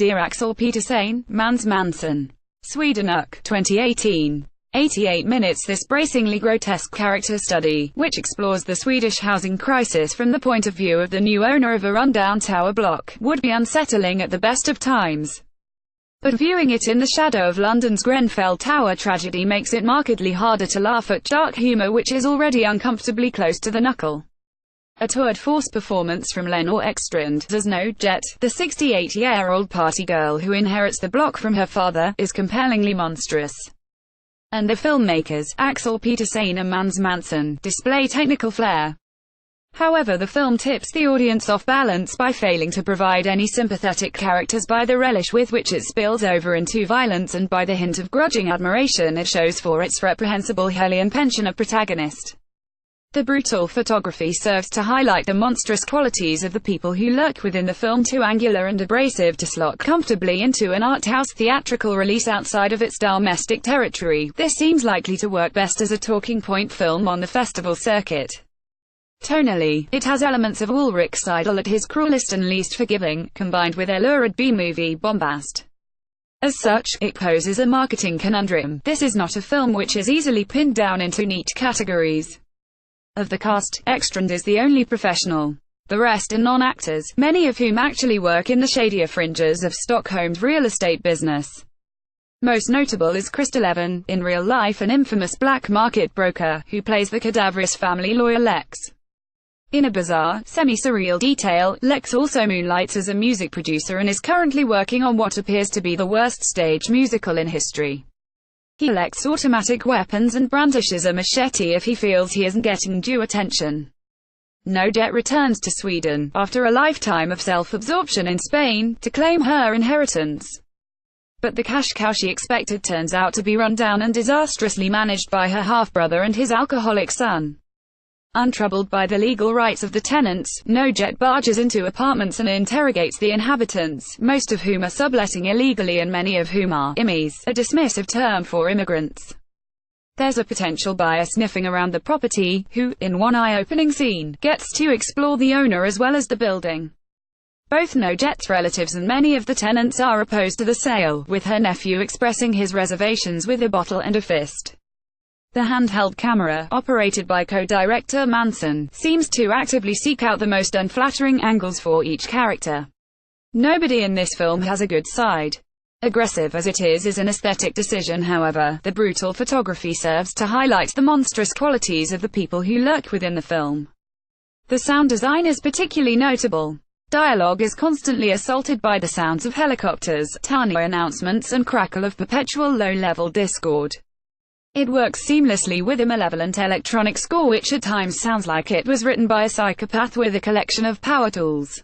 Dear Axel Petersen, Mans Manson. Swedenuk, 2018. 88 minutes. This bracingly grotesque character study, which explores the Swedish housing crisis from the point of view of the new owner of a rundown tower block, would be unsettling at the best of times. But viewing it in the shadow of London's Grenfell Tower tragedy makes it markedly harder to laugh at dark humour which is already uncomfortably close to the knuckle. A tour de force performance from Lenore Ekstrand as No Jet, the 68-year-old party girl who inherits the block from her father, is compellingly monstrous. And the filmmakers, Axel Petersen and Mans Manson, display technical flair. However, the film tips the audience off balance by failing to provide any sympathetic characters, by the relish with which it spills over into violence, and by the hint of grudging admiration it shows for its reprehensible Helene pensioner protagonist. The brutal photography serves to highlight the monstrous qualities of the people who lurk within the film, too angular and abrasive to slot comfortably into an art house theatrical release outside of its domestic territory. This seems likely to work best as a talking point film on the festival circuit. Tonally, it has elements of Ulrich Seidel at his cruelest and least forgiving, combined with a lurid B-movie bombast. As such, it poses a marketing conundrum. This is not a film which is easily pinned down into neat categories. Of the cast, Ekstrand is the only professional. The rest are non-actors, many of whom actually work in the shadier fringes of Stockholm's real estate business. Most notable is Christer Levin, in real life an infamous black market broker, who plays the cadaverous family lawyer Lex. In a bizarre, semi-surreal detail, Lex also moonlights as a music producer and is currently working on what appears to be the worst stage musical in history. He collects automatic weapons and brandishes a machete if he feels he isn't getting due attention. No Jet returns to Sweden, after a lifetime of self-absorption in Spain, to claim her inheritance. But the cash cow she expected turns out to be run down and disastrously managed by her half-brother and his alcoholic son. Untroubled by the legal rights of the tenants, No Jet barges into apartments and interrogates the inhabitants, most of whom are subletting illegally and many of whom are immies, a dismissive term for immigrants. There's a potential buyer sniffing around the property, who, in one eye-opening scene, gets to explore the owner as well as the building. Both No Jet's relatives and many of the tenants are opposed to the sale, with her nephew expressing his reservations with a bottle and a fist. The handheld camera, operated by co-director Manson, seems to actively seek out the most unflattering angles for each character. Nobody in this film has a good side. Aggressive as it is an aesthetic decision, however. The brutal photography serves to highlight the monstrous qualities of the people who lurk within the film. The sound design is particularly notable. Dialogue is constantly assaulted by the sounds of helicopters, tiny announcements and crackle of perpetual low-level discord. It works seamlessly with a malevolent electronic score which at times sounds like it was written by a psychopath with a collection of power tools.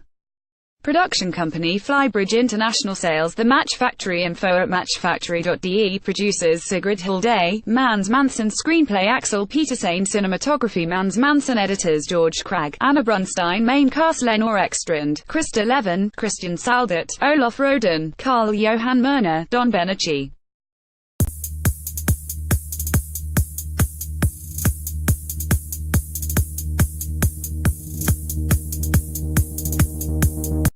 Production company Flybridge International. Sales The Match Factory. Info at matchfactory.de. Producers Sigrid Hilde, Mans Manson. Screenplay Axel Petersen. Cinematography Mans Manson. Editors George Cragg, Anna Brunstein. Main cast Lenore Ekstrand, Christer Levin, Christian Saldet, Olof Roden, Carl Johan Myrna, Don Benucci.